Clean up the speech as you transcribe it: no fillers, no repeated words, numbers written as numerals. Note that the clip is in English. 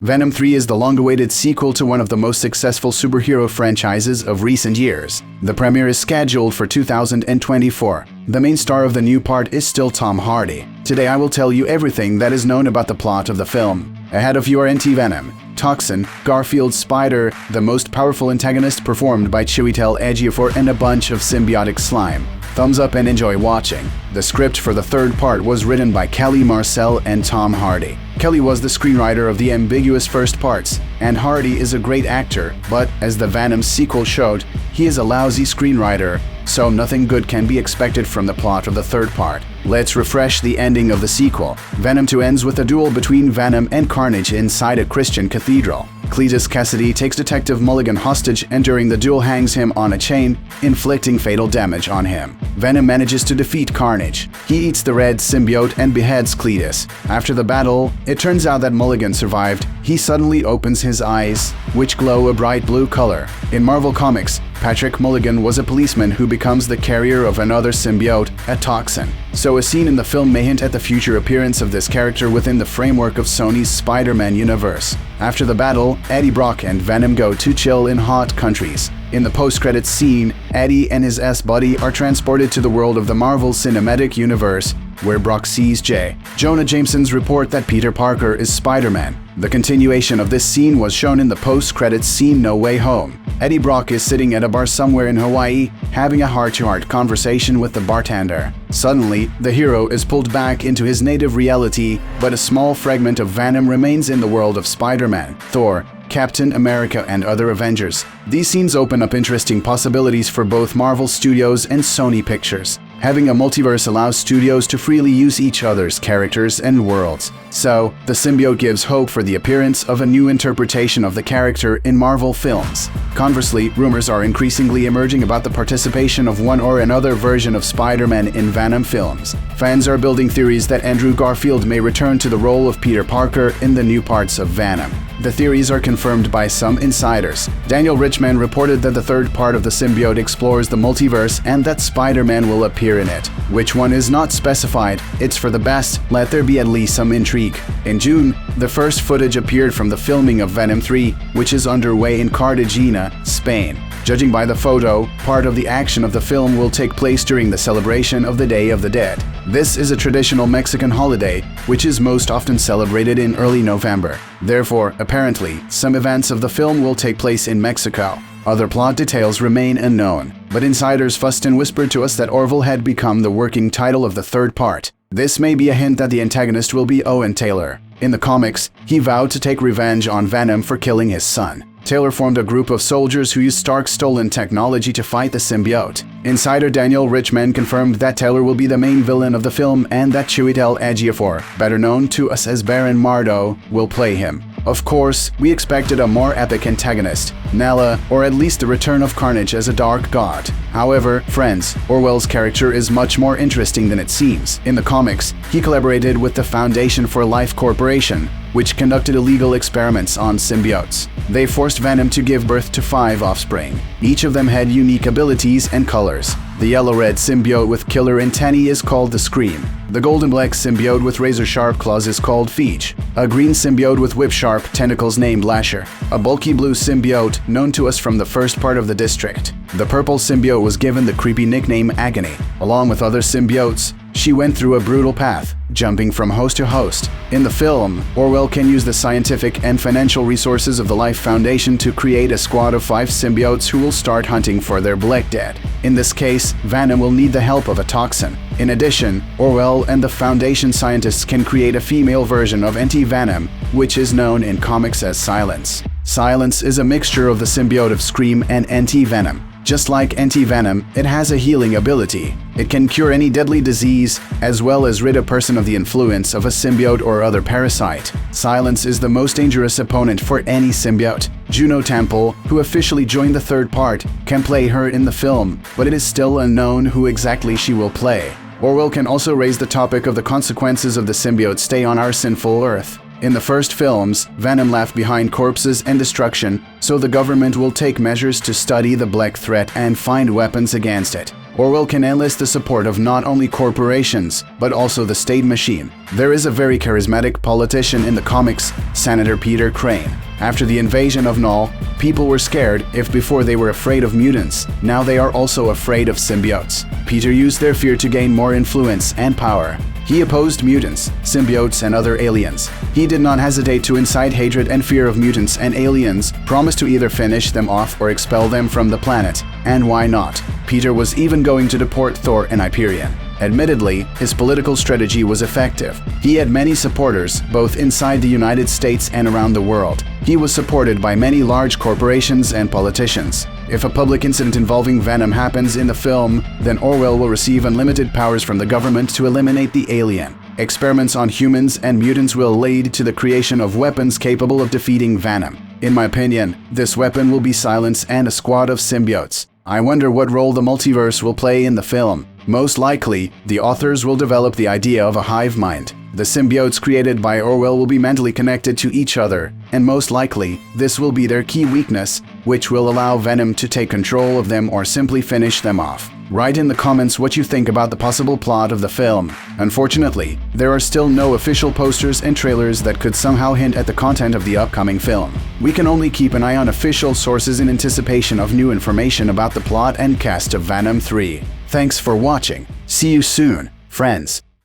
Venom 3 is the long-awaited sequel to one of the most successful superhero franchises of recent years. The premiere is scheduled for 2024. The main star of the new part is still Tom Hardy. Today I will tell you everything that is known about the plot of the film. Ahead of you are Anti-Venom, Toxin, Garfield's Spider, the most powerful antagonist performed by Chiwetel Ejiofor, and a bunch of symbiotic slime. Thumbs up and enjoy watching. The script for the third part was written by Kelly Marcel and Tom Hardy. Kelly was the screenwriter of the ambiguous first parts, and Hardy is a great actor, but as the Venom sequel showed, he is a lousy screenwriter, so nothing good can be expected from the plot of the third part. Let's refresh the ending of the sequel. Venom 2 ends with a duel between Venom and Carnage inside a Christian cathedral. Cletus Cassidy takes Detective Mulligan hostage and during the duel hangs him on a chain, inflicting fatal damage on him. Venom manages to defeat Carnage. He eats the red symbiote and beheads Cletus. After the battle, it turns out that Mulligan survived. He suddenly opens his eyes, which glow a bright blue color. In Marvel Comics, Patrick Mulligan was a policeman who becomes the carrier of another symbiote, a Toxin. So a scene in the film may hint at the future appearance of this character within the framework of Sony's Spider-Man universe. After the battle, Eddie Brock and Venom go to chill in hot countries. In the post-credits scene, Eddie and his S-buddy are transported to the world of the Marvel Cinematic Universe, where Brock sees J. Jonah Jameson's report that Peter Parker is Spider-Man. The continuation of this scene was shown in the post-credits scene No Way Home. Eddie Brock is sitting at a bar somewhere in Hawaii, having a heart-to-heart conversation with the bartender. Suddenly, the hero is pulled back into his native reality, but a small fragment of Venom remains in the world of Spider-Man, Thor, Captain America, and other Avengers. These scenes open up interesting possibilities for both Marvel Studios and Sony Pictures. Having a multiverse allows studios to freely use each other's characters and worlds. So, the symbiote gives hope for the appearance of a new interpretation of the character in Marvel films. Conversely, rumors are increasingly emerging about the participation of one or another version of Spider-Man in Venom films. Fans are building theories that Andrew Garfield may return to the role of Peter Parker in the new parts of Venom. The theories are confirmed by some insiders. Daniel Richman reported that the third part of the symbiote explores the multiverse and that Spider-Man will appear in it. Which one is not specified. It's for the best, let there be at least some intrigue. In June, the first footage appeared from the filming of Venom 3, which is underway in Cartagena, Spain. Judging by the photo, part of the action of the film will take place during the celebration of the Day of the Dead. This is a traditional Mexican holiday, which is most often celebrated in early November. Therefore, apparently, some events of the film will take place in Mexico. Other plot details remain unknown, but insiders fussed and whispered to us that Orville had become the working title of the third part. This may be a hint that the antagonist will be Owen Taylor. In the comics, he vowed to take revenge on Venom for killing his son. Taylor formed a group of soldiers who used Stark's stolen technology to fight the symbiote. Insider Daniel Richman confirmed that Taylor will be the main villain of the film and that Chiwetel Ejiofor, better known to us as Baron Mardo, will play him. Of course, we expected a more epic antagonist, Nala, or at least the return of Carnage as a dark god. However, friends, Orwell's character is much more interesting than it seems. In the comics, he collaborated with the Foundation for Life Corporation, which conducted illegal experiments on symbiotes. They forced Venom to give birth to 5 offspring. Each of them had unique abilities and colors. The yellow-red symbiote with killer antennae is called the Scream. The golden-black symbiote with razor-sharp claws is called Feige. A green symbiote with whip-sharp tentacles named Lasher. A bulky blue symbiote known to us from the first part of the District. The purple symbiote was given the creepy nickname Agony. Along with other symbiotes, she went through a brutal path, jumping from host to host. In the film, Orwell can use the scientific and financial resources of the Life Foundation to create a squad of 5 symbiotes who will start hunting for their Black Dead. In this case, Venom will need the help of a Toxin. In addition, Orwell and the Foundation scientists can create a female version of Anti-venom, which is known in comics as Silence. Silence is a mixture of the symbiote of Scream and Anti-venom. Just like Anti-venom, it has a healing ability. It can cure any deadly disease, as well as rid a person of the influence of a symbiote or other parasite. Silence is the most dangerous opponent for any symbiote. Juno Temple, who officially joined the third part, can play her in the film, but it is still unknown who exactly she will play. Orwell can also raise the topic of the consequences of the symbiote's stay on our sinful Earth. In the first films, Venom left behind corpses and destruction, so the government will take measures to study the Black threat and find weapons against it. Orwell can enlist the support of not only corporations, but also the state machine. There is a very charismatic politician in the comics, Senator Peter Crane. After the invasion of Null, people were scared. If before they were afraid of mutants, now they are also afraid of symbiotes. Peter used their fear to gain more influence and power. He opposed mutants, symbiotes, and other aliens. He did not hesitate to incite hatred and fear of mutants and aliens, promised to either finish them off or expel them from the planet. And why not? Peter was even going to deport Thor and Hyperion. Admittedly, his political strategy was effective. He had many supporters, both inside the United States and around the world. He was supported by many large corporations and politicians. If a public incident involving Venom happens in the film, then Orwell will receive unlimited powers from the government to eliminate the alien. Experiments on humans and mutants will lead to the creation of weapons capable of defeating Venom. In my opinion, this weapon will be Silence and a squad of symbiotes. I wonder what role the multiverse will play in the film. Most likely, the authors will develop the idea of a hive mind. The symbiotes created by Orwell will be mentally connected to each other, and most likely, this will be their key weakness, which will allow Venom to take control of them or simply finish them off. Write in the comments what you think about the possible plot of the film. Unfortunately, there are still no official posters and trailers that could somehow hint at the content of the upcoming film. We can only keep an eye on official sources in anticipation of new information about the plot and cast of Venom 3. Thanks for watching. See you soon, friends.